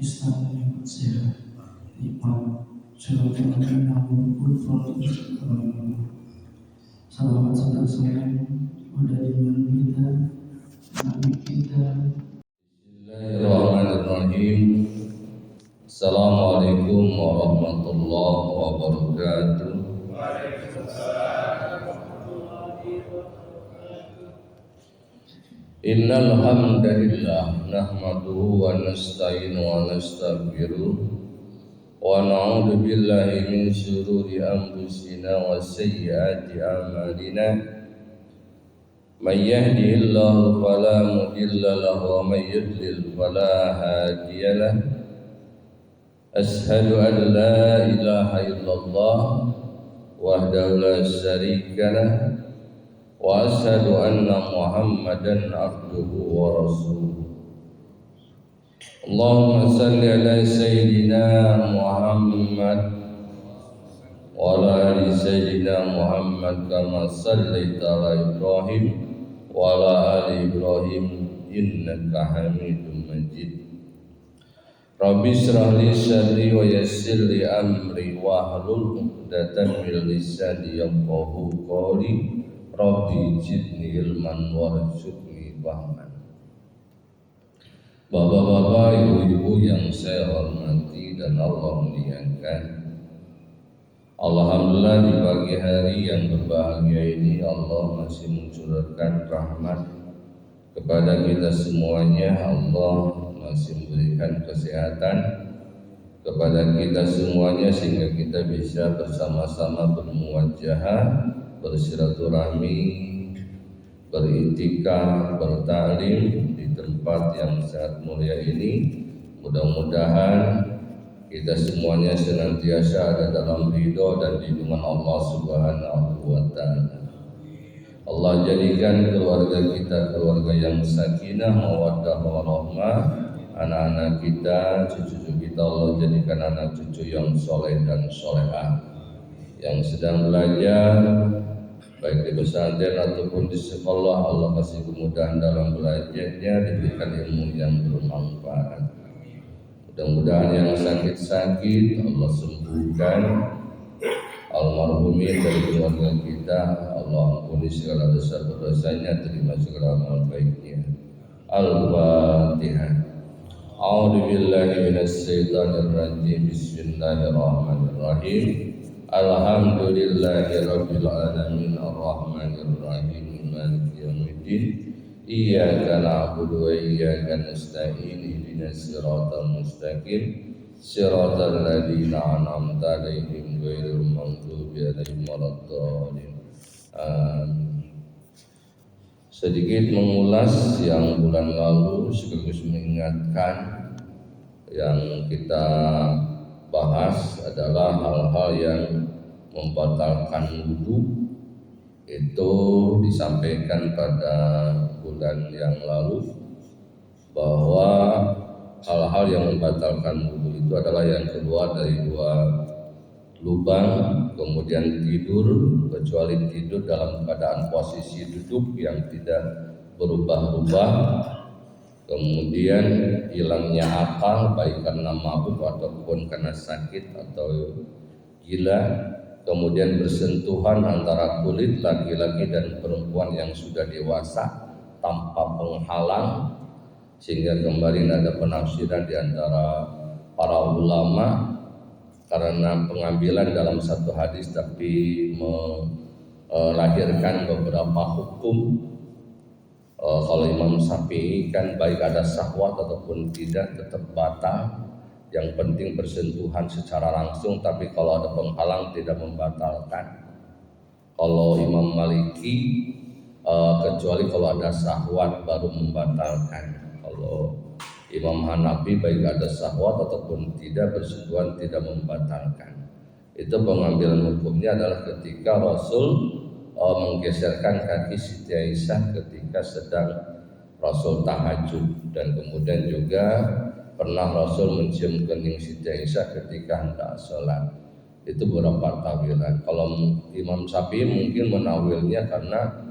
Islam yang sehat, nikmat, syaratul namun kufur. Salawat serta salam pada imam kita, nabi kita. Bismillahirrahmanirrahim. Assalamualaikum warahmatullahi wabarakatuh. Innal hamdalillah nahmaduhu wa nasta'inu wa nastaghfiruh wa na'udzu billahi min shururi anfusina wa sayyiati a'malina. May yahdihillahu fala mudilla lahu wa may yudlil fala hadiyalah. Ashhadu an la ilaha illallah wahdahu la syarika lah wa ashhadu anna Muhammadan abduhu wa rasuluh. Allahumma salli ala sayyidina Muhammad wa ala ali sayyidina Muhammad kama sallaita ala Ibrahim wa ala ali Ibrahim innaka Hamidum Majid. Rabbi shrah li sadri wa yassir li amri wahlul 'uqdatam min lisani yafqahu qawli. Rabbi zidni ilman warzuqni fahman. Bapak-bapak, ibu-ibu yang saya hormati dan Allah muliakan, alhamdulillah di pagi hari yang berbahagia ini Allah masih mencurahkan rahmat kepada kita semuanya. Allah masih memberikan kesehatan kepada kita semuanya sehingga kita bisa bersama-sama bermuwajahah, bersilaturahmi, beritikaf, bertaklim di tempat yang sangat mulia ini. Mudah-mudahan kita semuanya senantiasa ada dalam ridho dan lindungan Allah Subhanahu wa Ta'ala. Allah jadikan keluarga kita keluarga yang sakinah, mawaddah, warahmah. Anak-anak kita, cucu-cucu kita Allah jadikan anak cucu yang soleh dan solehah, yang sedang belajar baik di pesantren ataupun di sekolah. Allah kasih kemudahan dalam belajarnya, diberikan ilmu yang bermanfaat. Mudah-mudahan yang sakit-sakit Allah sembuhkan, almarhumin dari keluarga kita Allah ampuni segala dosa-dosanya, terima segala amal baiknya. Al-Fatihah. A'udzu billahi minasy syaithanir rajim. Bismillahirrahmanirrahim. Alhamdulillahi rabbil alamin arrahmanir rahim maliki yaumiddin. Iyyaka na'budu wa iyyaka nasta'in. Ihdinas siratal mustaqim. Siratal ladzina an'amta 'alaihim ghairil maghdubi 'alaihim waladdallin. Sedikit mengulas yang bulan lalu sekaligus mengingatkan yang kita bahas adalah hal-hal yang membatalkan wudu. Itu disampaikan pada bulan yang lalu bahwa hal-hal yang membatalkan wudu itu adalah yang keluar dari dua lubang, kemudian tidur, kecuali tidur dalam keadaan posisi duduk yang tidak berubah-ubah, kemudian hilangnya akal baik karena mabuk ataupun karena sakit atau gila, kemudian bersentuhan antara kulit laki-laki dan perempuan yang sudah dewasa tanpa penghalang, sehingga kemarin ada penafsiran di antara para ulama karena pengambilan dalam satu hadis tapi melahirkan beberapa hukum. Kalau Imam Syafi'i kan baik ada syahwat ataupun tidak tetap batal, yang penting bersentuhan secara langsung, tapi kalau ada penghalang tidak membatalkan. Kalau Imam Maliki kecuali kalau ada syahwat baru membatalkan. Kalau Imam Hanafi baik ada syahwat ataupun tidak, bersentuhan tidak membatalkan. Itu pengambilan hukumnya adalah ketika Rasul menggeserkan kaki Siti Aisyah ketika sedang Rasul tahajud, dan kemudian juga pernah Rasul mencium kening Siti Aisyah ketika hendak sholat. Itu beberapa tawilan. Kalau Imam Syafi'i mungkin menawilnya karena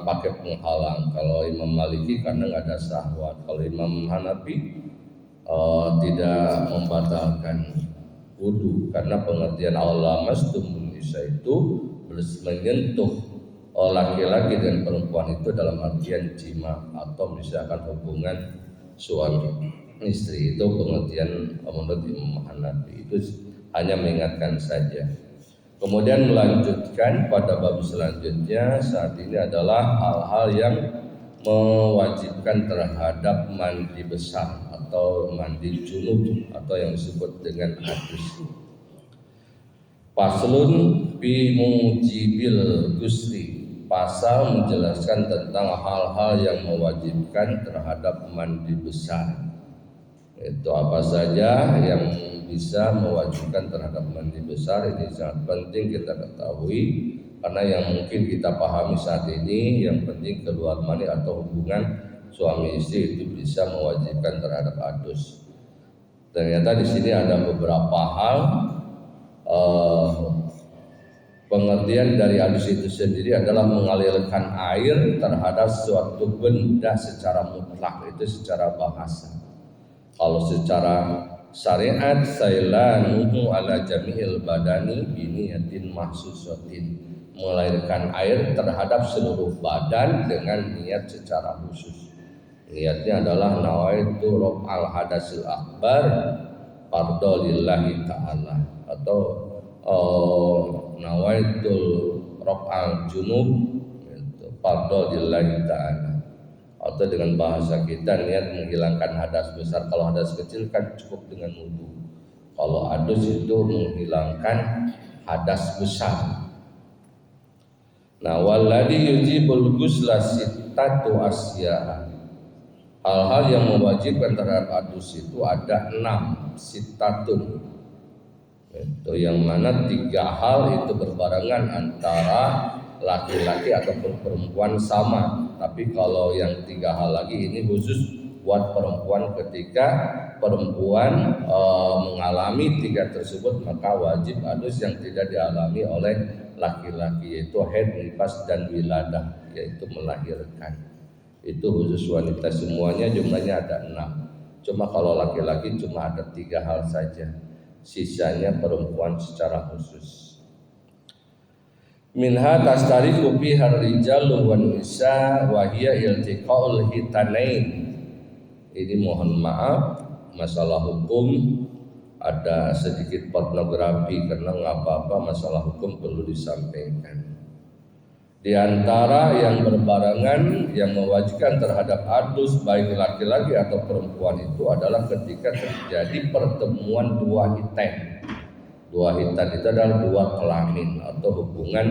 pakai penghalang. Kalau Imam Maliki karena nggak ada syahwat. Kalau Imam Hanafi tidak membatalkan wudu, karena pengertian Allah mastum nisa itu menyentuh laki-laki dan perempuan itu dalam artian jima atau misalkan hubungan suami istri. Itu pengertian menurut Imam Hanafi. Itu hanya mengingatkan saja. Kemudian melanjutkan pada bab selanjutnya, saat ini adalah hal-hal yang mewajibkan terhadap mandi besar atau mandi junub atau yang disebut dengan hadis. Faslun fi mujibil ghusli, pasal menjelaskan tentang hal-hal yang mewajibkan terhadap mandi besar. Itu apa saja yang bisa mewajibkan terhadap mandi besar. Ini sangat penting kita ketahui, karena yang mungkin kita pahami saat ini yang penting keluar mani atau hubungan suami istri itu bisa mewajibkan terhadap adus. Ternyata di sini ada beberapa hal. Pengertian dari adus itu sendiri adalah mengalirkan air terhadap suatu benda secara mutlak, itu secara bahasa. Kalau secara syariat, sailanuhu ala jami'il badani biniyatin mahsusatin, mengalirkan air terhadap seluruh badan dengan niat secara khusus. Niatnya adalah nawaitu raf'al hadasil akbar fardhu lillahi ta'ala, atau nawaitul raf'al junub fardhu lillahi ta'ala, atau dengan bahasa kita niat menghilangkan hadas besar. Kalau hadas kecil kan cukup dengan wudu. Kalau adus itu menghilangkan hadas besar. Nah, walladhi yujibul ghusla sittatu asya. Hal-hal yang mewajibkan terhadap adus itu ada 6 sittatun. Itu yang mana 3 hal itu berbarengan antara laki-laki ataupun perempuan sama. Tapi kalau yang 3 hal lagi ini khusus buat perempuan. Ketika perempuan mengalami 3 tersebut, maka wajib adus yang tidak dialami oleh laki-laki, yaitu haid, nifas, dan wiladah, yaitu melahirkan. Itu khusus wanita, semuanya jumlahnya ada 6. Cuma kalau laki-laki cuma ada 3 hal saja, sisanya perempuan secara khusus. Minha tastariku fiha rijalu wan nisa wa hiya iltiqaul hitanain. Ini mohon maaf, masalah hukum ada sedikit pornografi, karena nggak apa-apa, masalah hukum perlu disampaikan. Di antara yang berbarengan yang mewajibkan terhadap adus baik laki-laki atau perempuan itu adalah ketika terjadi pertemuan 2 hitan. 2 hitan itu adalah 2 kelamin atau hubungan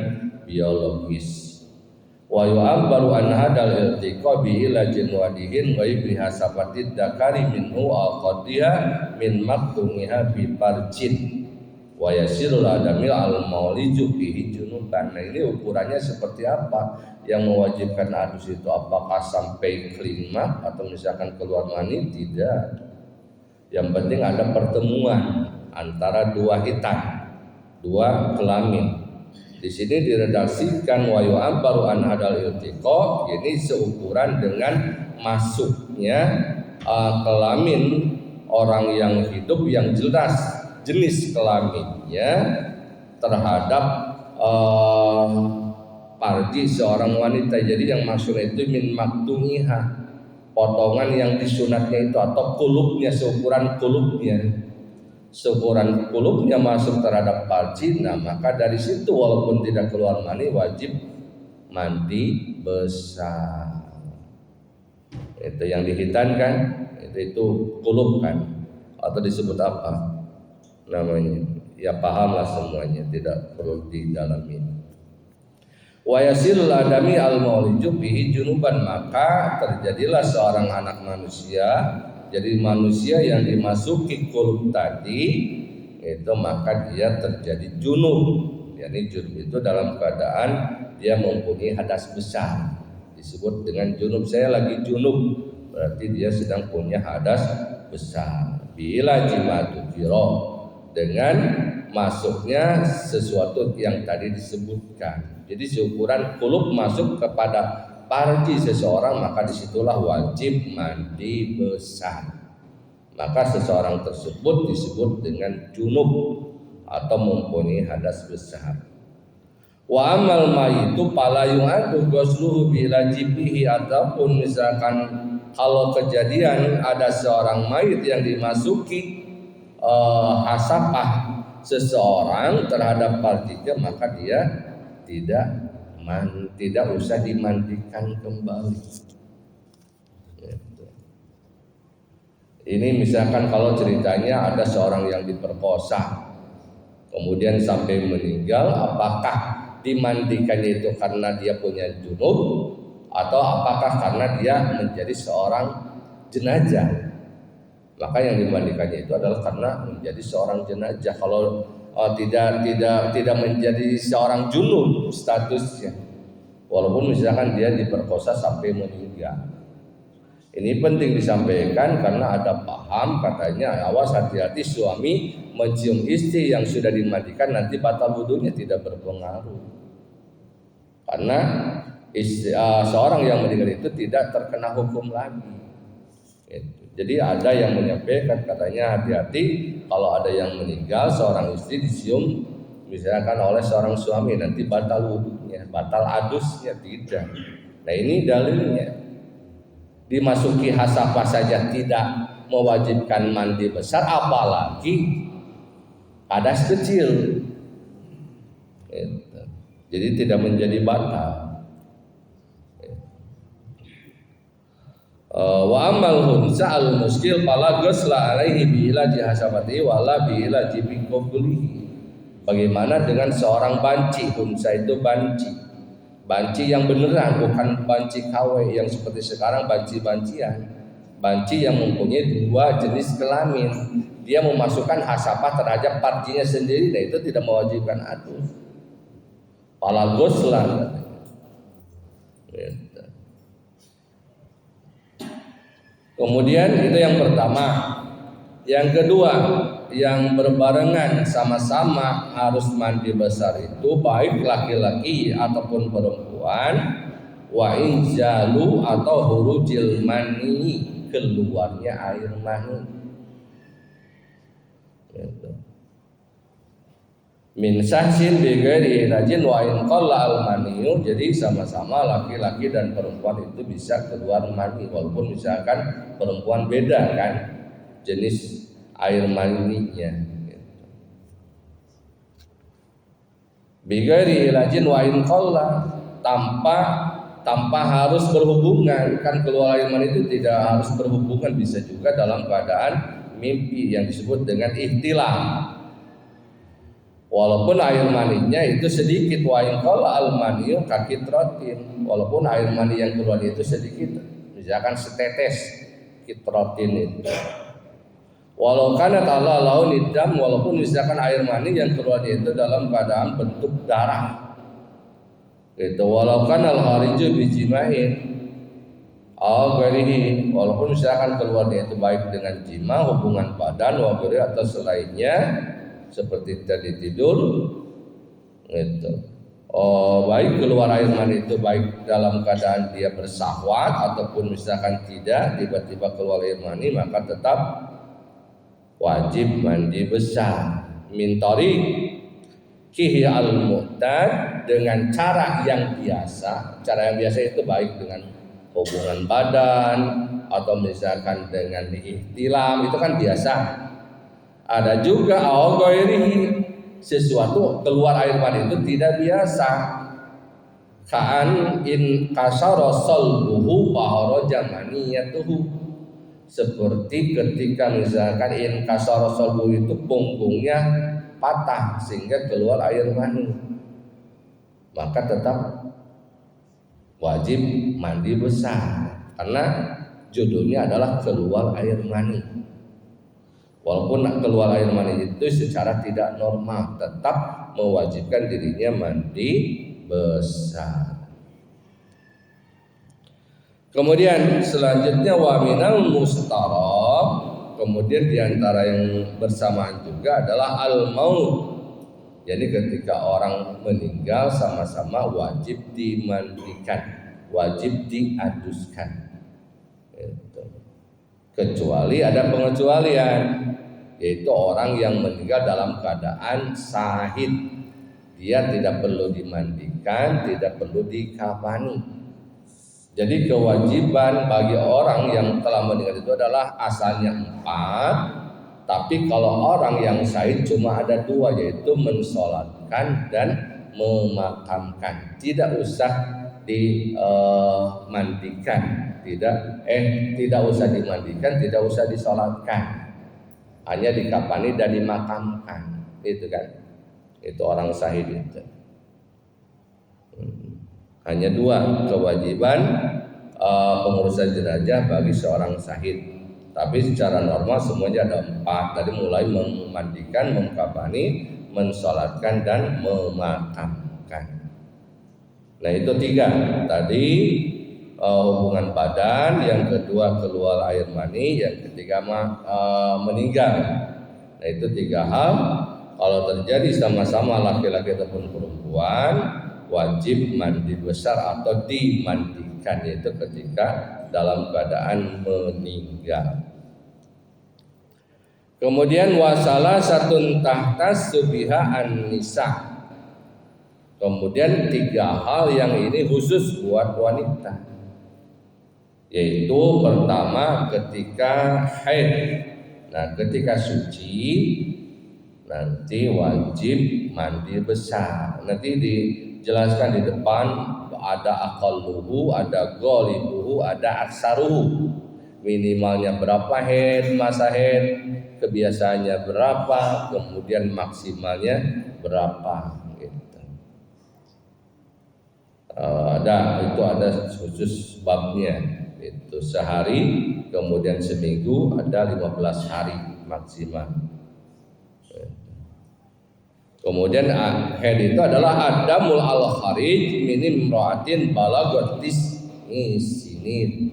biologis. Wa yu'abbaru an hadal iltiqa bi ila jinwadihin wa bihasabatid dakari minhu al-qadiha min maktumiha bi parjin wa yasirul adamil al-mauliju bihi junuban. Nah, ini ukurannya seperti apa yang mewajibkan adus itu? Apakah sampai kelima atau misalkan keluar mani? Tidak. Yang penting ada pertemuan antara 2 hitan, 2 kelamin. Di sini diredaksikan wa yu'abbaru an hadal iltiqa, ini seukuran dengan masuknya kelamin orang yang hidup yang jelas jenis kelaminnya terhadap parji seorang wanita. Jadi yang maksudnya itu min maktumiha, potongan yang disunatnya itu, atau kulubnya, seukuran kulubnya masuk terhadap parji. Nah, maka dari situ walaupun tidak keluar mani wajib mandi besar. Itu yang dihitankan, itu kulub kan, atau disebut apa namanya, ya pahamlah semuanya, tidak perlu didalami. Wa yasilul adami al-mauliju bihi junuban, maka terjadilah seorang anak manusia, jadi manusia yang dimasuki kulub tadi itu, maka dia terjadi junub. Yani junub itu dalam keadaan dia mempunyai hadas besar, disebut dengan junub. Saya lagi junub, berarti dia sedang punya hadas besar. Bila jimatu firo, dengan masuknya sesuatu yang tadi disebutkan. Jadi seukuran kulub masuk kepada parji seseorang, maka disitulah wajib mandi besar. maka seseorang tersebut disebut dengan junub atau mempunyai hadas besar. Wa amal mayitu fala yu'adu ghusluhu bila jibihi, ataupun misalkan kalau kejadian ada seorang mayit yang dimasuki hasapah seseorang terhadap partinya, maka dia tidak usah dimandikan kembali. Ini misalkan kalau ceritanya ada seorang yang diperkosa kemudian sampai meninggal, apakah dimandikannya itu karena dia punya junub atau apakah karena dia menjadi seorang jenazah? Maka yang dimandikannya itu adalah karena menjadi seorang jenazah. Kalau tidak menjadi seorang junub statusnya, walaupun misalkan dia diperkosa sampai meninggal. Ini penting disampaikan karena ada paham katanya, awas hati-hati suami mencium istri yang sudah dimandikan nanti batal wudunya, tidak berpengaruh. Karena seorang yang meninggal itu tidak terkena hukum lagi. Jadi ada yang menyampaikan katanya hati-hati kalau ada yang meninggal seorang istri dicium misalkan oleh seorang suami nanti batal wudunya, batal adusnya, tidak. Nah ini dalilnya. Dimasuki hasapah saja tidak mewajibkan mandi besar, apalagi hadas kecil. Jadi tidak menjadi batal. Wa amal hunsa al muskil fala ghusla alaihi bi ilaji hasabati wala bi ilaji bi qablihi. Bagaimana dengan seorang banci? Hunsa itu banci. Banci yang beneran, bukan banci KW yang seperti sekarang banci-bancian. Banci yang mempunyai dua jenis kelamin. Dia memasukkan hasapah terhadap partinya sendiri, dan itu tidak mewajibkan adus. Fala ghusla. Kemudian itu yang pertama. Yang kedua, yang berbarengan sama-sama harus mandi besar itu baik laki-laki ataupun perempuan, wa injalu atau hurujil mani, keluarnya air mani. Min sahsin bi ghairi rajin wa in qalla al maniyu, jadi sama-sama laki-laki dan perempuan itu bisa keluar mani walaupun misalkan perempuan beda kan jenis air maninya. Bi ghairi rajin wa in qalla, tanpa harus berhubungan, kan keluar air mani itu tidak harus berhubungan, bisa juga dalam keadaan mimpi yang disebut dengan ihtilam. Walaupun air maninya itu sedikit, wa in qalla al maniyu kakitratin, walaupun air mani yang keluar itu sedikit, misalkan setetes kitratin itu. Walau kana ta'ala laun dam, walaupun misalkan air mani yang keluar itu dalam keadaan bentuk darah. Itu walau kana al-khariju bijima'in aw ghairihi, walaupun misalkan keluar itu baik dengan jima, hubungan badan, wa ghairi atau selainnya seperti tadi tidur gitu. Baik keluar air mani itu baik dalam keadaan dia bersahwat ataupun misalkan tidak, tiba-tiba keluar air mani, maka tetap wajib mandi besar. Mintori kihi al-mu'tad, dengan cara yang biasa. Cara yang biasa itu baik dengan hubungan badan atau misalkan dengan ihtilam, itu kan biasa. Ada juga awghairihi, sesuatu keluar air mani itu tidak biasa. Ka'an in kasara salbuhu faharaja maniyatuhu, seperti ketika misalkan in kasara salbuhu itu punggungnya patah sehingga keluar air mani, maka tetap wajib mandi besar karena judulnya adalah keluar air mani. Walaupun keluar air mani itu secara tidak normal, tetap mewajibkan dirinya mandi besar. Kemudian selanjutnya wa minal mustarab, kemudian diantara yang bersamaan juga adalah al-maut. Jadi ketika orang meninggal sama-sama wajib dimandikan, wajib diaduskan. kecuali ada pengecualian, yaitu orang yang meninggal dalam keadaan syahid. Dia tidak perlu dimandikan, tidak perlu dikafani. Jadi kewajiban bagi orang yang telah meninggal itu adalah asalnya 4, tapi kalau orang yang syahid cuma ada 2, yaitu mensolatkan dan memakamkan. Tidak usah dimandikan, tidak usah dimandikan, tidak usah disolatkan, hanya dikafani dan dimakamkan. Itu kan, itu orang syahid itu. Hanya 2 kewajiban pengurusan jenazah bagi seorang syahid. Tapi secara normal semuanya ada 4. Tadi mulai memandikan, mengkafani, mensolatkan dan memakamkan. Nah itu 3. Tadi hubungan badan, yang kedua keluar air mani, yang ketiga meninggal. Nah itu 3 hal. Kalau terjadi sama-sama laki-laki ataupun perempuan, wajib mandi besar atau dimandikan, yaitu ketika dalam keadaan meninggal. Kemudian wasala satun tahtas subiha an-nisa. Kemudian 3 hal yang ini khusus buat wanita, yaitu pertama ketika haid. Nah ketika suci nanti wajib mandi besar. Nanti dijelaskan di depan, ada aqalluhu, ada ghalibuhu, ada aksaruhu. Minimalnya berapa haid, masa haid, kebiasaannya berapa, kemudian maksimalnya berapa gitu. Itu ada khusus babnya. Itu sehari, kemudian seminggu, ada 15 hari maksimal. Kemudian haid itu adalah adamul al-kharij min imra'atin balagat sinin.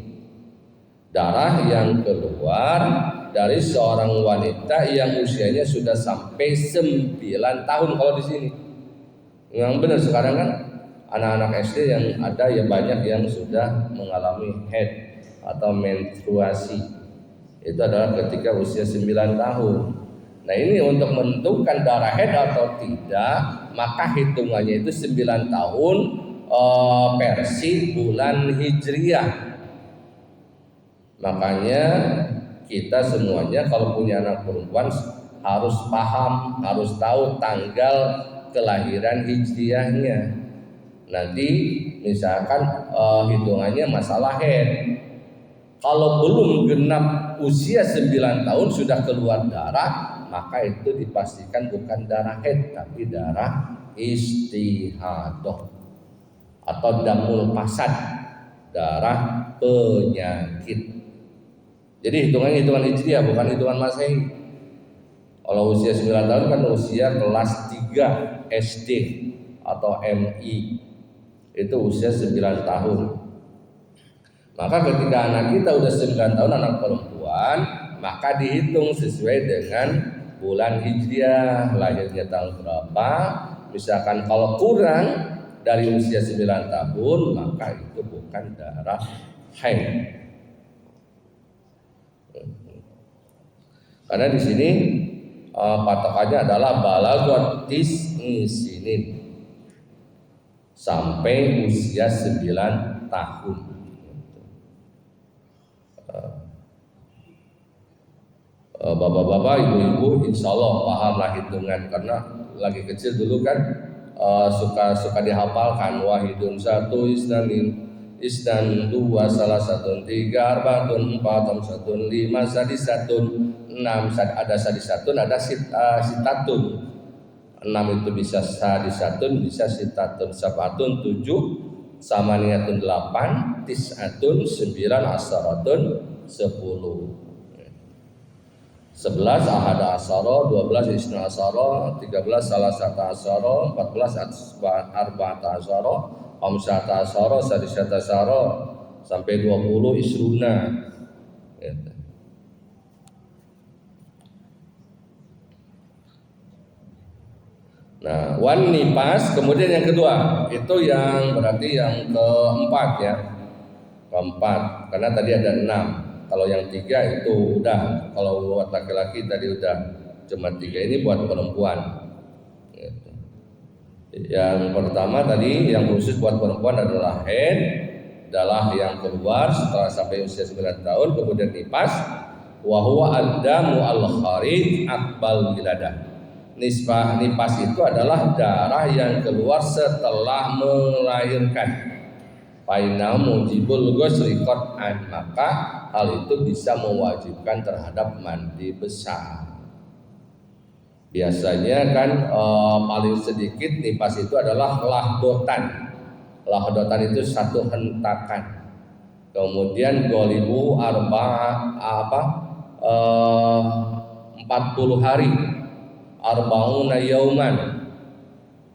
Darah yang keluar dari seorang wanita yang usianya sudah sampai 9 tahun kalau di sini. Yang benar sekarang kan anak-anak SD yang ada ya banyak yang sudah mengalami haid atau menstruasi. Itu adalah ketika usia 9 tahun. Nah ini untuk menentukan darah haid atau tidak, maka hitungannya itu 9 tahun versi bulan Hijriah. Makanya kita semuanya kalau punya anak perempuan harus paham, harus tahu tanggal kelahiran Hijriahnya. Nanti misalkan hitungannya masalah haid, kalau belum genap usia 9 tahun sudah keluar darah, maka itu dipastikan bukan darah haid tapi darah istihadah atau damul fasad, darah penyakit. Jadi hitungannya hitungan Hijriah bukan hitungan Masehi. Kalau usia 9 tahun kan usia kelas 3 SD atau MI, itu usia 9 tahun. Maka ketika anak kita udah 9 tahun, anak perempuan, maka dihitung sesuai dengan bulan Hijriah, lahirnya tahun berapa. Misalkan kalau kurang dari usia 9 tahun, maka itu bukan darah haid. Karena di sini patokannya adalah balagot sinin, sampai usia 9 tahun. Bapak-bapak, ibu-ibu, insya Allah pahamlah hitungan, karena lagi kecil dulu kan suka dihafalkan wahidun 1 isnan 2 salah 1 3 arba'atun 4 1 5 sadisatun 6 ada sadisatun, ada sitatun. 6 itu bisa sadisatun, bisa sitatun, sabatun 7, samaniyatun 8, tis'atun 9, asaratun 10. 11 ahada asara, 12 isna asara, 13 salasata asara, 14 arba'ata asara, khamsata asara, sadisata asara, sampai 20 isruna. Nah, wan nipas, kemudian yang kedua, itu yang berarti yang keempat ya. Keempat, karena tadi ada 6. Kalau yang 3 itu udah, kalau buat laki-laki tadi udah cuma 3, ini buat perempuan. Gitu. Yang pertama tadi yang khusus buat perempuan adalah haid, adalah yang keluar setelah sampai usia 9 tahun, kemudian nifas, wa huwa ad-damu al-kharij aqbal wiladah. Nifas itu adalah darah yang keluar setelah melahirkan. Faina mujibul ghusli qat'an, maka hal itu bisa mewajibkan terhadap mandi besar. Biasanya kan paling sedikit nifas itu adalah lahdotan. Lahdotan itu 1 hentakan. Kemudian golibu 40 hari. Arbauna yauman.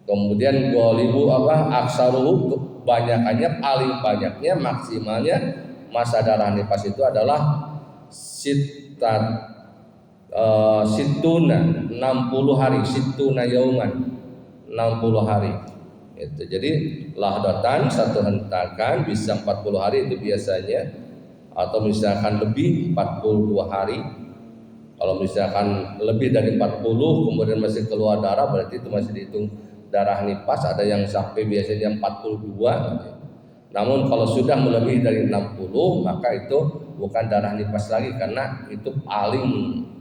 Kemudian golibu aksaruhu, banyakannya, paling banyaknya, maksimalnya masa darah nifas itu adalah situna 60 hari, situna yauman 60 hari. Itu. Jadi lahdotan 1 hentakan bisa 40 hari itu biasanya, atau misalkan lebih 42 hari. Kalau misalkan lebih dari 40 kemudian masih keluar darah, berarti itu masih dihitung darah nifas. Ada yang sampai biasanya 42. Namun kalau sudah melebihi dari 60 maka itu bukan darah nifas lagi, karena itu paling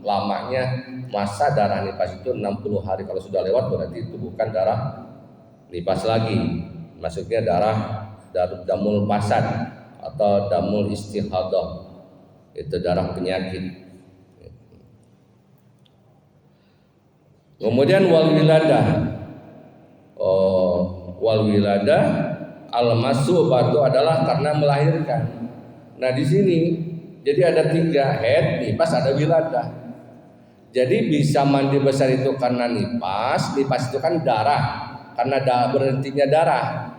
lamanya masa darah nifas itu 60 hari. Kalau sudah lewat berarti itu bukan darah nifas lagi, maksudnya darah damul fasad atau damul istihadah, itu darah penyakit. Kemudian wal wiladah al-masubatu adalah karena melahirkan. Nah di sini jadi ada 3, haid, nifas, ada wiladah. Jadi bisa mandi besar itu karena nifas itu kan darah, karena berhentinya darah.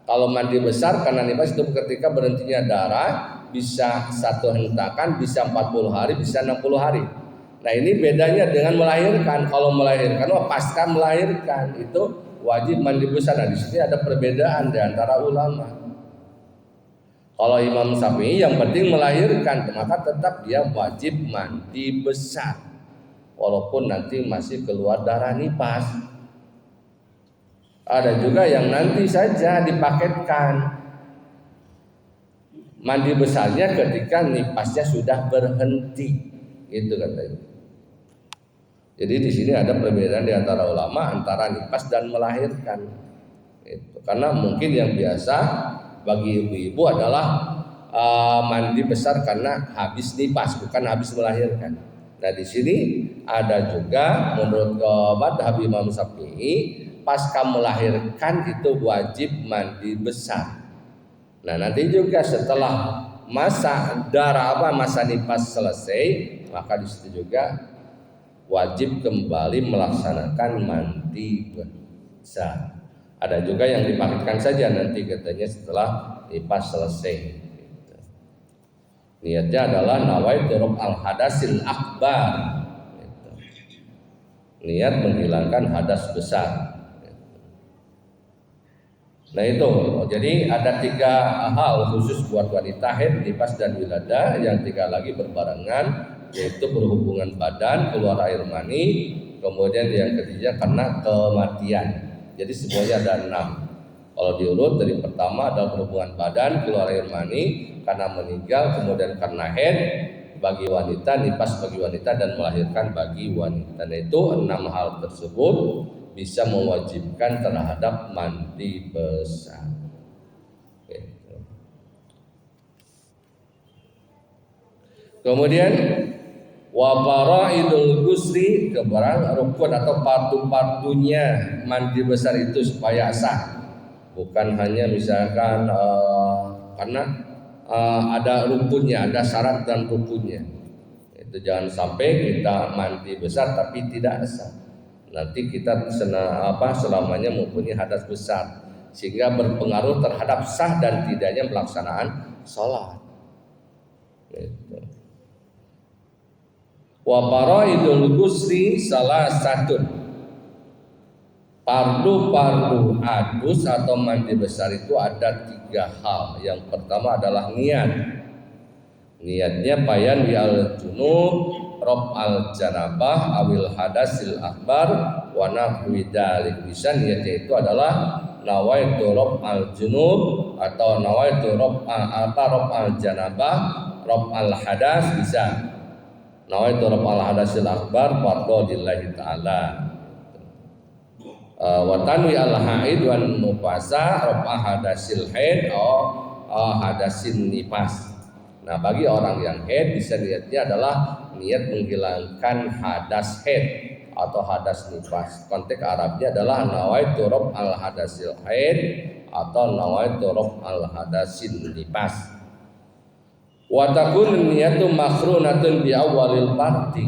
Kalau mandi besar karena nifas itu ketika berhentinya darah, bisa 1 hentakan, bisa 40 hari, bisa 60 hari. Nah ini bedanya dengan melahirkan. Kalau melahirkan, pasca melahirkan itu wajib mandi besar. Nah di sini ada perbedaan di antara ulama. Kalau Imam Syafi'i yang penting melahirkan, maka tetap dia wajib mandi besar, walaupun nanti masih keluar darah nifas. Ada juga yang nanti saja dipaketkan mandi besarnya ketika nifasnya sudah berhenti, itu katanya. Jadi di sini ada perbedaan di antara ulama antara nifas dan melahirkan. Itu. Karena mungkin yang biasa bagi ibu-ibu adalah mandi besar karena habis nifas, bukan habis melahirkan. Nah di sini ada juga menurut madhab Imam Syafi'i, pasca melahirkan itu wajib mandi besar. Nah nanti juga setelah masa masa nifas selesai, maka di situ juga wajib kembali melaksanakan mandi besar. Ada juga yang dipaketkan saja nanti katanya setelah nifas selesai. Niatnya adalah nawaitu al hadasil akbar. Niat menghilangkan hadas besar. Nah itu, jadi ada 3 hal khusus buat wanita haid, nifas dan wiladah. Yang 3 lagi berbarengan, yaitu berhubungan badan, keluar air mani, kemudian yang ketiga karena kematian. Jadi semuanya ada 6. Kalau diurut dari pertama adalah berhubungan badan, keluar air mani karena meninggal, kemudian karena haid bagi wanita, nifas bagi wanita, dan melahirkan bagi wanita. Nah itu 6 hal tersebut bisa mewajibkan terhadap mandi besar. Kemudian wa faraidul ghusli, kebarang rukun atau fardu-fardunya mandi besar itu supaya sah. Bukan hanya misalkan karena ada rukunnya, ada syarat dan rukunnya. Itu jangan sampai kita mandi besar tapi tidak sah. Nanti kita selamanya mempunyai hadas besar, sehingga berpengaruh terhadap sah dan tidaknya pelaksanaan sholat. Gitu. Wa faraidul ghusli salah satu fardu hadus atau mandi besar itu ada 3 hal. Yang pertama adalah niat. Niatnya bayan wi al junub, rob al janabah, awil hadasil akbar, wa nahwi dzalik. Bisa niatnya itu adalah nawaitu rob al junub atau nawaitu rob al janabah, rob al hadas bisa. Nawaitu rob al hadasil akbar fardhu lillahi ta'ala. Wa tanwi al haid wan nufasa rob al hadasil haid hadasin nifas. Nah, bagi orang yang haid bisa niatnya adalah niat menghilangkan hadas haid atau hadas nifas. Konteks Arabnya adalah nawaitu rob al hadasil haid atau nawaitu rob al hadasin nifas. Wa takun niyatu makhrunatun bi awalil parti.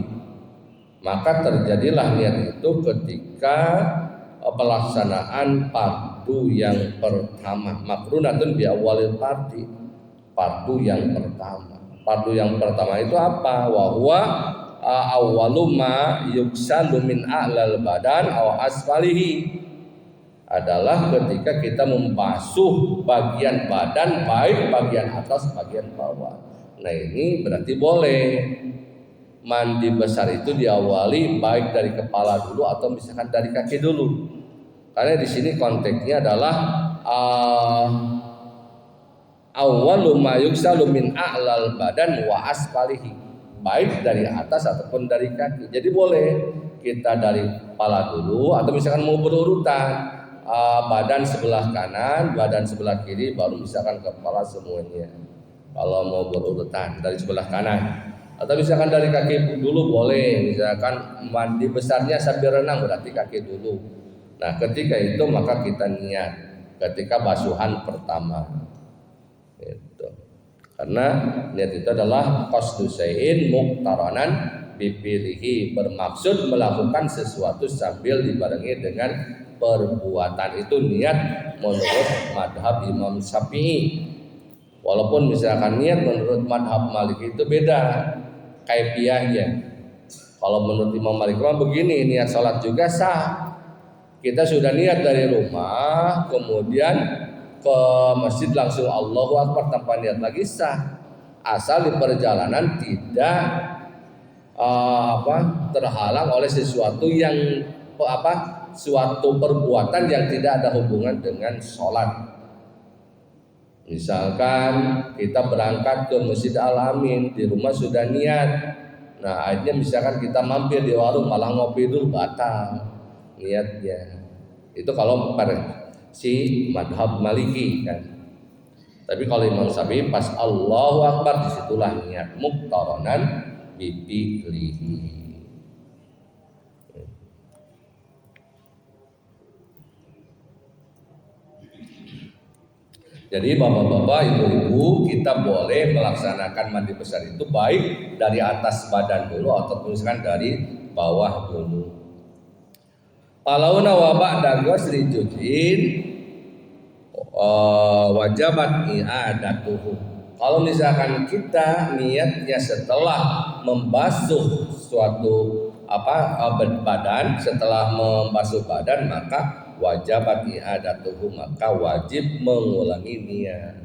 Maka terjadilah niat itu ketika pelaksanaan fardu yang pertama. Makhrunatun bi awalil parti. Fardu yang pertama. Fardu yang pertama itu apa? Wa huwa awwalu ma yuksalu min a'lal badan aw asfalihi. Adalah ketika kita membasuh bagian badan, baik bagian atas bagian bawah. Nah, ini berarti boleh. Mandi besar itu diawali baik dari kepala dulu atau misalkan dari kaki dulu. Karena di sini konteksnya adalah awwalu ma yuksalu min a'lal badan wa asfalihi, baik dari atas ataupun dari kaki. Jadi boleh kita dari kepala dulu atau misalkan mau berurutan, badan sebelah kanan, badan sebelah kiri, baru misalkan kepala semuanya. Kalau mau berurutan dari sebelah kanan, atau misalkan dari kaki dulu boleh. Misalkan mandi besarnya sambil renang berarti kaki dulu. Nah, ketika itu maka kita niat ketika basuhan pertama. Itu. Karena niat itu adalah qasdu syai'in muqtaranan bipilihi, bermaksud melakukan sesuatu sambil dibarengi dengan perbuatan. Itu niat menurut madhab Imam Syafi'i. Walaupun misalkan niat menurut madhab Maliki itu beda kaifiahnya. Kalau menurut Imam Malik begini, niat sholat juga sah. Kita sudah niat dari rumah, kemudian ke masjid langsung Allahu Akbar tanpa niat lagi sah, asal di perjalanan tidak terhalang oleh sesuatu yang suatu perbuatan yang tidak ada hubungan dengan sholat. Misalkan kita berangkat ke Masjid Al-Amin, di rumah sudah niat. Nah, akhirnya misalkan kita mampir di warung malah ngopi dulu, batal niatnya. Itu kalau pada si madhab Maliki kan. Tapi kalau Imam Syafi'i pas Allahu Akbar, disitulah niat muqtaranan bipilihi. Jadi bapak-bapak, ibu-ibu, kita boleh melaksanakan mandi besar itu baik dari atas badan dulu ataupun misalkan dari bawah dulu. Palauna wa ba'da ghusli juz'in wajabat i'adatuhu. Kalau misalkan kita niatnya setelah membasuh suatu badan, setelah membasuh badan maka wajabat i'adatuhu, maka wajib mengulangi niat.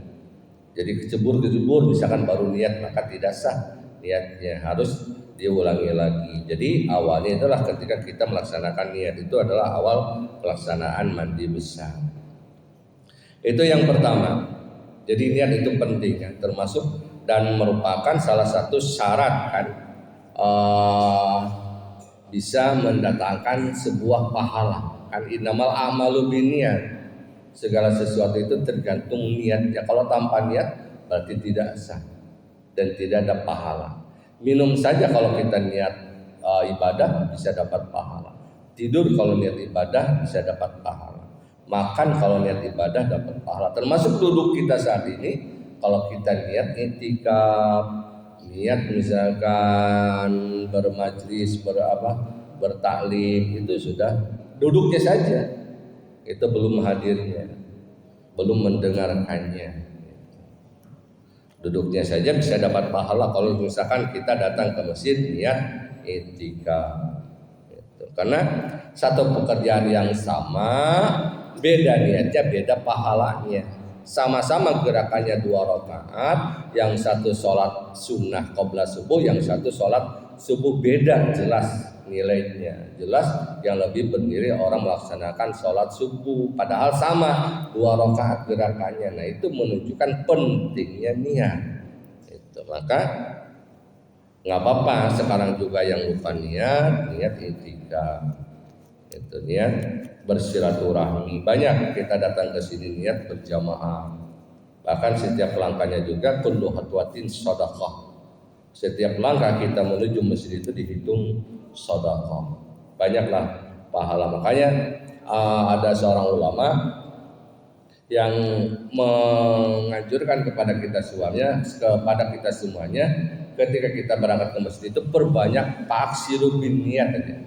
Jadi kecebur misalkan baru niat maka tidak sah niatnya, harus diulangi lagi. Jadi awalnya adalah ketika kita melaksanakan niat, itu adalah awal pelaksanaan mandi besar. Itu yang pertama. Jadi niat itu penting kan, termasuk dan merupakan salah satu syarat kan bisa mendatangkan sebuah pahala. Kan innamal a'malu binniyat. Segala sesuatu itu tergantung niatnya. Kalau tanpa niat berarti tidak sah dan tidak ada pahala. Minum saja kalau kita niat ibadah bisa dapat pahala. Tidur kalau niat ibadah bisa dapat pahala. Makan kalau niat ibadah dapat pahala. Termasuk duduk kita saat ini, kalau kita niat i'tikaf, niat misalkan bermajlis, bertaklim, itu sudah duduknya saja, itu belum hadirnya, belum mendengarkannya. Duduknya saja bisa dapat pahala kalau misalkan kita datang ke masjid niat i'tikaf. Karena satu pekerjaan yang sama, beda niatnya, beda pahalanya. sama-sama gerakannya 2 rakaat, yang satu sholat sunnah qabla subuh, yang satu sholat subuh, beda jelas nilainya. Jelas yang lebih berdiri orang melaksanakan sholat subuh, padahal sama 2 rakaat gerakannya. Nah itu menunjukkan pentingnya niat. Itu maka nggak apa-apa sekarang juga yang lupa niat i'tikaf. Itu niat bersilaturahmi. Banyak kita datang ke sini niat berjamaah. Bahkan setiap langkahnya juga kullu hatwatin shadaqah. Setiap langkah kita menuju masjid itu dihitung shadaqah. Banyaklah pahala. Makanya ada seorang ulama yang menganjurkan kepada kita semuanya ketika kita berangkat ke masjid itu perbanyak taksiru bin niat aja.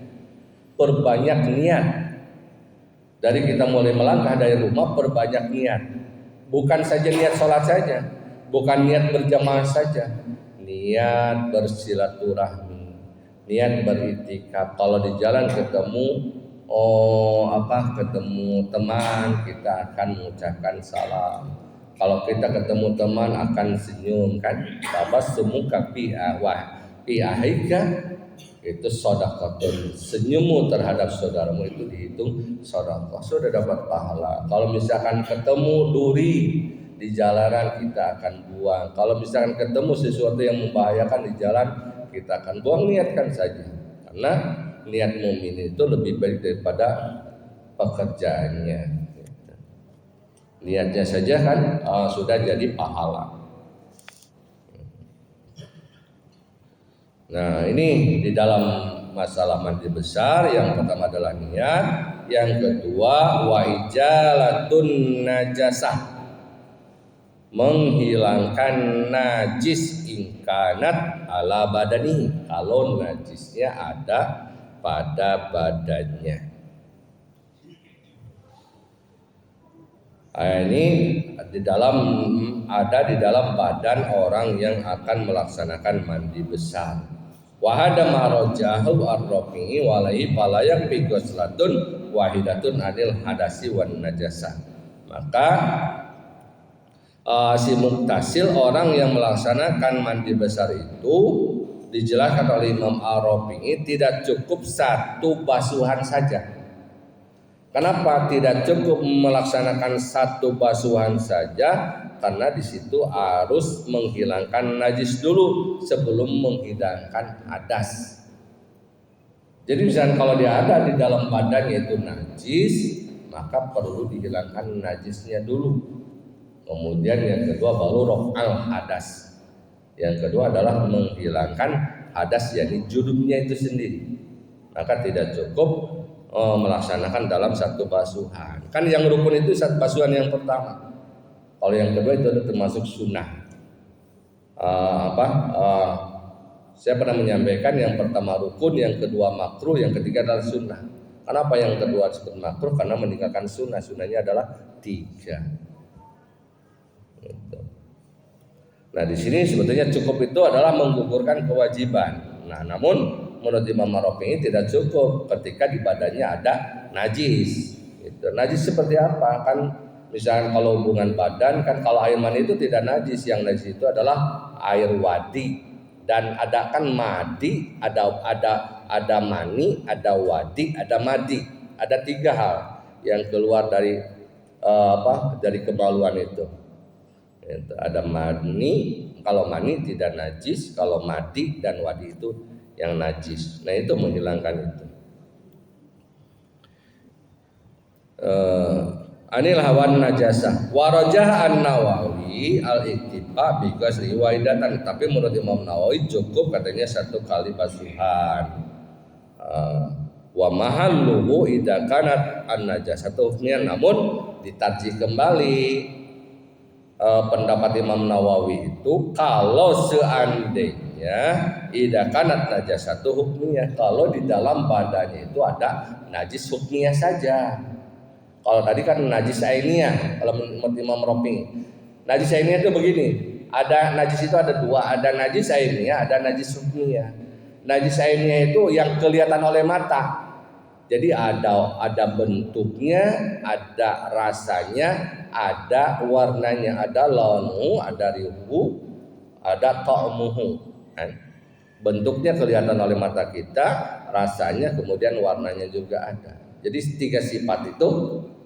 Perbanyak niat. Dari kita mulai melangkah dari rumah, perbanyak niat. Bukan saja niat sholat saja, bukan niat berjamaah saja, niat bersilaturahmi, niat beriktikaf. Kalau di jalan ketemu teman, kita akan mengucapkan salam. Kalau kita ketemu teman akan senyum kan, tabassumuka fi ahika, itu sedekah. Senyummu terhadap saudaramu itu dihitung sedekah, sudah dapat pahala. Kalau misalkan ketemu duri di jalanan, kita akan buang. Kalau misalkan ketemu sesuatu yang membahayakan di jalan, kita akan buang. Niatkan saja, karena niat mukmin itu lebih baik daripada pekerjaannya. Niatnya saja kan sudah jadi pahala. Nah ini di dalam masalah mandi besar, yang pertama adalah niat, yang kedua wa ijalatun najasah, menghilangkan najis ingkanat ala badani, kalau najisnya ada pada badannya. Ini ada di dalam badan orang yang akan melaksanakan mandi besar. Wahada marajahu ar-rafi'i walai palayak bi ghuslatun wahidatun anil hadasi wan najasah. Maka si muktasil, orang yang melaksanakan mandi besar itu dijelaskan oleh Imam Ar-Rafi'i tidak cukup satu basuhan saja. Kenapa tidak cukup melaksanakan satu basuhan saja? Karena di situ harus menghilangkan najis dulu sebelum menghilangkan hadas. Jadi misalnya kalau dia ada di dalam badannya itu najis, maka perlu dihilangkan najisnya dulu. Kemudian yang kedua baru raf'al hadas. Yang kedua adalah menghilangkan hadas, yakni junubnya itu sendiri. Maka tidak cukup melaksanakan dalam satu basuhan. Kan yang rukun itu satu basuhan yang pertama. Kalau yang kedua itu termasuk sunnah. Saya pernah menyampaikan yang pertama rukun, yang kedua makruh, yang ketiga adalah sunnah. Kenapa yang kedua disebut makruh? Karena meninggalkan sunnah. Sunnahnya adalah 3. Nah di sini sebetulnya cukup itu adalah menggugurkan kewajiban. Nah namun menurut Imam Ar-Rafi'i tidak cukup ketika di badannya ada najis. Najis seperti apa? Kan misalnya kalau hubungan badan, kan kalau air mani itu tidak najis. Yang najis itu adalah air wadi. Dan ada kan madi, ada mani, ada wadi, ada madi. Ada 3 hal yang keluar dari dari kemaluan itu. Ada mani, kalau mani tidak najis, kalau madi dan wadi itu yang najis. Nah itu menghilangkan itu. Anil hawan najasah. Warajah an-Nawawi al-iktifa bi ghusli waidatan. Tapi menurut Imam Nawawi cukup katanya 1 kali basuhan. Wa mahalluhu idza kanat an-najasatu hukmiyan, namun ditarjih kembali pendapat Imam Nawawi itu kalau seandainya idza kanat najasatu hukmiyah, kalau di dalam badannya itu ada najis hukmiyah saja. Kalau tadi kan najis ainiyah, kalau menurut Imam Rafi'i. Najis ainiyah itu begini, ada najis itu ada 2, ada najis ainiyah, ada najis hukmiyah. Najis ainiyah itu yang kelihatan oleh mata. Jadi ada bentuknya, ada rasanya, ada warnanya, ada launu, ada rihu, ada ta'muhu. Kan? Bentuknya kelihatan oleh mata kita, rasanya kemudian warnanya juga ada. Jadi 3 sifat itu,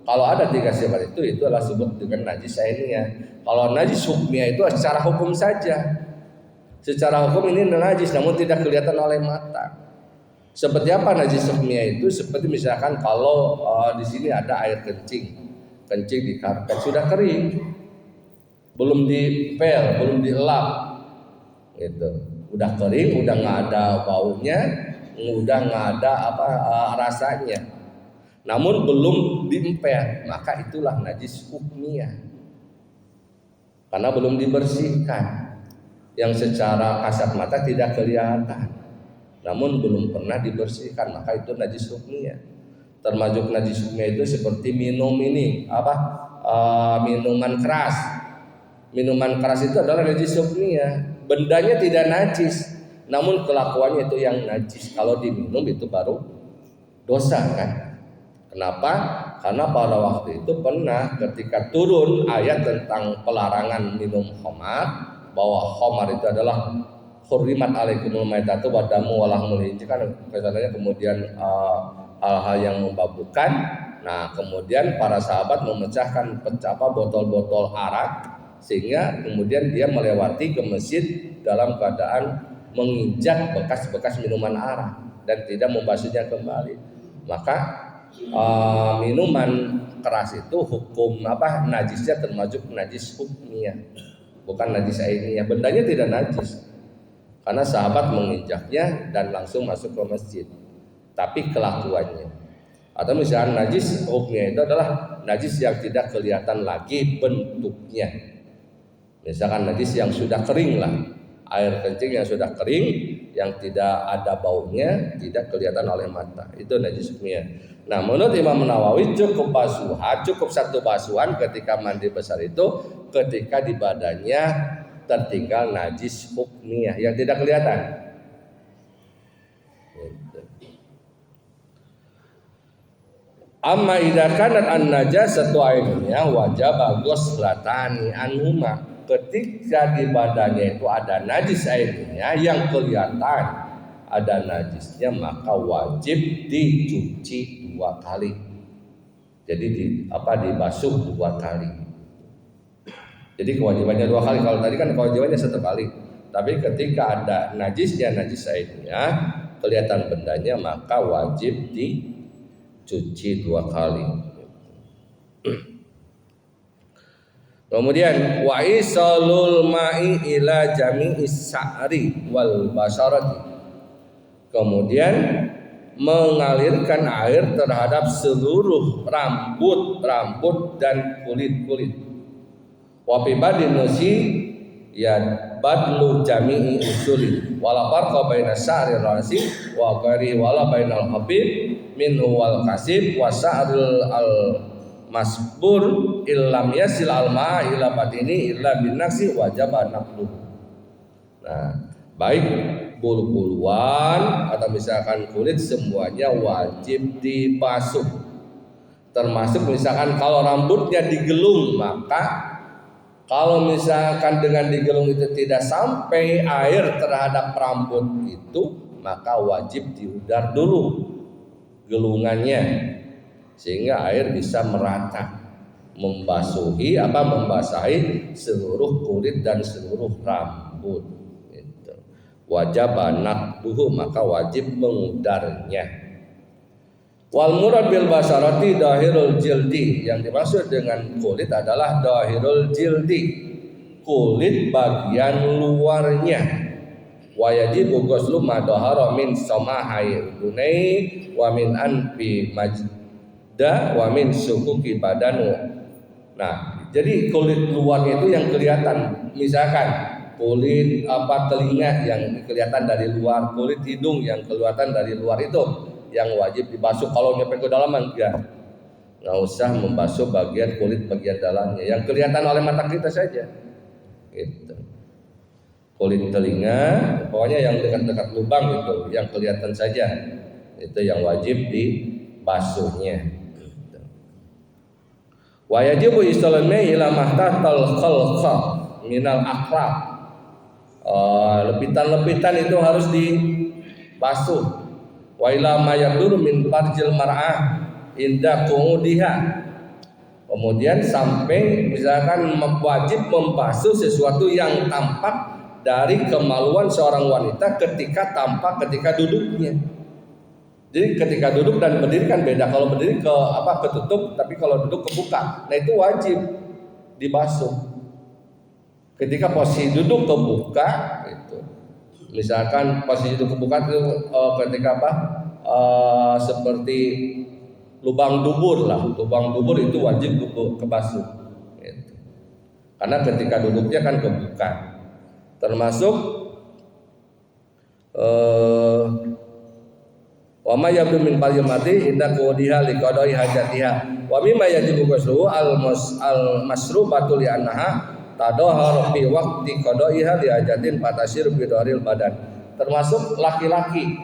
kalau ada 3 sifat itu adalah disebut dengan najis ainiyah. Kalau najis hukmiyah itu secara hukum saja. Secara hukum ini najis namun tidak kelihatan oleh mata. Seperti apa najis hukmiyah itu? Seperti misalkan kalau di sini ada air kencing di karpet sudah kering, belum dipel, belum dielap, gitu. Udah kering, udah nggak ada baunya, udah nggak ada rasanya. Namun belum diempel, maka itulah najis hukmiyah. Karena belum dibersihkan, yang secara kasat mata tidak kelihatan. Namun belum pernah dibersihkan, maka itu najis hukmiyah. Termasuk najis hukmiyah itu seperti minum ini minuman keras. Minuman keras itu adalah najis hukmiyah. Bendanya tidak najis, namun kelakuannya itu yang najis. Kalau diminum itu baru dosa kan? Kenapa? Karena pada waktu itu pernah ketika turun ayat tentang pelarangan minum khamar, bahwa khamar itu adalah hurrimat alaikumul maitatu wa damu wa lahmul khinzir, kan kesannya kemudian hal-hal yang memabukkan. Nah, kemudian para sahabat memecahkan botol-botol arak, sehingga kemudian dia melewati ke masjid dalam keadaan menginjak bekas-bekas minuman arak dan tidak membasuhnya kembali. Maka minuman keras itu hukum najisnya termasuk najis hukmiyah, bukan najis ainiyah. Bendanya tidak najis karena sahabat menginjaknya dan langsung masuk ke masjid, tapi kelakuannya. Atau misalnya najis hukmiyah itu adalah najis yang tidak kelihatan lagi bentuknya. Misalkan najis yang sudah kering lah, air kencing yang sudah kering, yang tidak ada baunya, tidak kelihatan oleh mata, itu najis hukmiyah. Nah, menurut Imam Nawawi cukup satu basuhan ketika mandi besar itu ketika di badannya tertinggal najis hukmiyah yang tidak kelihatan. Amma idza kanat an-najasatu ainiyah wajib ghuslatani anhuma. Ketika di badannya itu ada najis ainiyah yang kelihatan ada najisnya, maka wajib dicuci 2 kali. Jadi dibasuh 2 kali. Jadi kewajibannya 2 kali. Kalau tadi kan kewajibannya 1 kali. Tapi ketika ada najis ainiyah, kelihatan bendanya, maka wajib dicuci 2 kali. Kemudian wa isalul ma'i ila jami'is sa'ri wal basharati. Kemudian mengalirkan air terhadap seluruh rambut dan kulit. Wa fi badinusi ya badlu jami'i usuli wala farqa baina sa'ri rasi wa qari wala bainal habib minhu wal kasib wa sa'rul al masbur illam yasil al ma'a ila batini illa bin nafsi wajib naqlu. Nah, baik bulu-buluan atau misalkan kulit semuanya wajib dibasuh. Termasuk misalkan kalau rambutnya digelung, maka kalau misalkan dengan digelung itu tidak sampai air terhadap rambut itu, maka wajib diudar dulu gelungannya sehingga air bisa merata membasahi seluruh kulit dan seluruh rambut. Gitu. Wajib naqduhu, maka wajib mengudarnya. Wal murad bil basarati dahirul jildi, yang dimaksud dengan kulit adalah dahirul jildi, kulit bagian luarnya. Wa yajibu ghuslu ma dahara min samahai udunai wa min anfi majda wa min sukuki badanu. Nah, jadi kulit luarnya itu yang kelihatan, misalkan kulit telinga yang kelihatan dari luar, kulit hidung yang kelihatan dari luar itu yang wajib dibasuh. Kalau nyampe ke dalam enggak usah membasuh kulit bagian dalamnya yang kelihatan oleh mata kita saja. Gitu. Kulit telinga, pokoknya yang dekat-dekat lubang itu yang kelihatan saja, itu yang wajib basuhnya. Wa yajibu istilamnya ila mahtatal khalqa minal akrab. Lepitan-lepitan itu harus dibasuh. Wa ila ma yabduru min farjil mar'ah inda qu'udiha. Kemudian sampai misalkan wajib membasuh sesuatu yang tampak dari kemaluan seorang wanita ketika tampak ketika duduknya. Jadi ketika duduk dan berdiri kan beda. Kalau berdiri ketutup, tapi kalau duduk kebuka. Nah itu wajib dibasuh. Ketika posisi duduk kebuka, itu misalkan posisi duduk kebuka itu ketika seperti lubang dubur lah. Lubang dubur itu wajib kebasuh. Gitu. Karena ketika duduknya kan kebuka. Termasuk wa ma yabdu min qayyimati inda qudiha liqada'i hajatiha wa mimma yajibu ghusluhu al masrubatu li annaha tadahhar fi waqti qada'iha li hajatin fatashir bi dharil badan. Termasuk laki-laki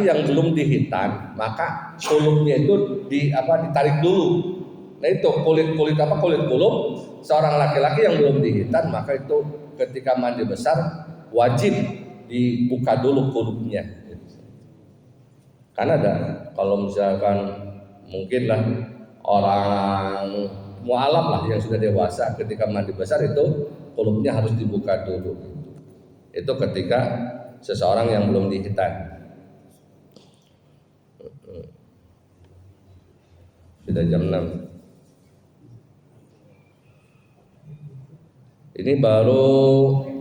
yang belum dihitan, maka kulupnya itu ditarik dulu. Nah itu kulit kulub seorang laki-laki yang belum dihitan, maka itu ketika mandi besar wajib dibuka dulu kulupnya. Karena kalau misalkan mungkinlah orang mualaf lah yang sudah dewasa ketika mandi besar itu kulupnya harus dibuka dulu. Itu ketika seseorang yang belum dihitan. Sudah jam 6. Ini baru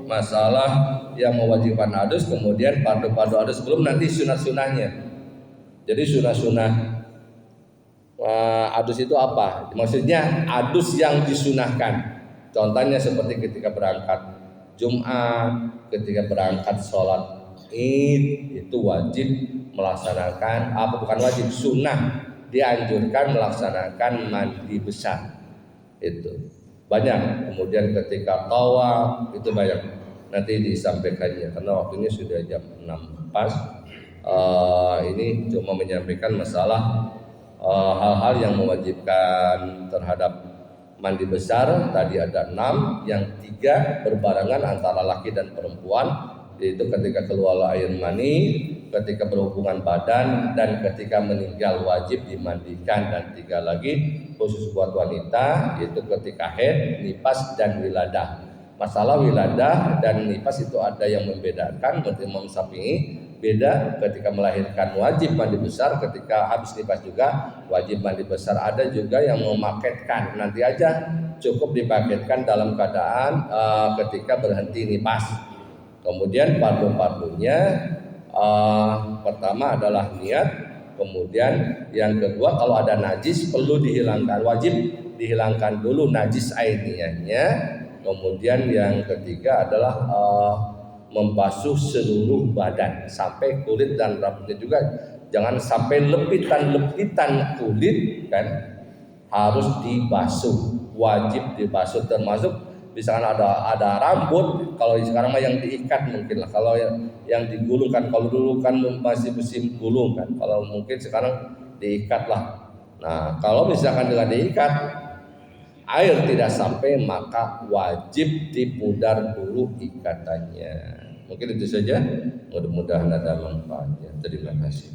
masalah yang mewajibkan adus, kemudian fardu adus, belum nanti sunah-sunahnya. Jadi sunah-sunah adus itu apa? Maksudnya adus yang disunahkan. Contohnya seperti ketika berangkat Jumat, ketika berangkat sholat Id, itu wajib melaksanakan, bukan wajib, sunnah, dianjurkan melaksanakan mandi besar. Itu banyak. Kemudian ketika tawaf itu banyak, nanti disampaikannya karena waktunya sudah jam 6 pas. Ini cuma menyampaikan masalah hal-hal yang mewajibkan terhadap mandi besar. Tadi ada 6, yang 3 berbarengan antara laki dan perempuan, yaitu ketika keluar air mani, ketika berhubungan badan, dan ketika meninggal wajib dimandikan. Dan 3 lagi khusus buat wanita, yaitu ketika haid, nifas, dan wiladah. Masalah wiladah dan nifas itu ada yang membedakan. Menurut Imam Syafi'i beda, ketika melahirkan wajib mandi besar, ketika habis nifas juga wajib mandi besar. Ada juga yang memaketkan, nanti aja cukup dipaketkan dalam keadaan ketika berhenti nifas. Kemudian fardu-fardunya pertama adalah niat. Kemudian yang kedua, kalau ada najis perlu dihilangkan, wajib dihilangkan dulu najis ainiyahnya. Kemudian yang ketiga adalah membasuh seluruh badan sampai kulit dan rambutnya juga. Jangan sampai lepitan kulit kan, harus dibasuh, wajib dibasuh. Termasuk misalkan ada rambut, kalau sekarang mah yang diikat mungkin lah. Kalau yang digulung kan, kalau dulu kan masih musim gulung kan, kalau mungkin sekarang diikat lah. Nah kalau misalkan dengan diikat air tidak sampai, maka wajib dipudar dulu ikatannya. Mungkin itu saja, mudah-mudahan ada manfaatnya. Terima kasih.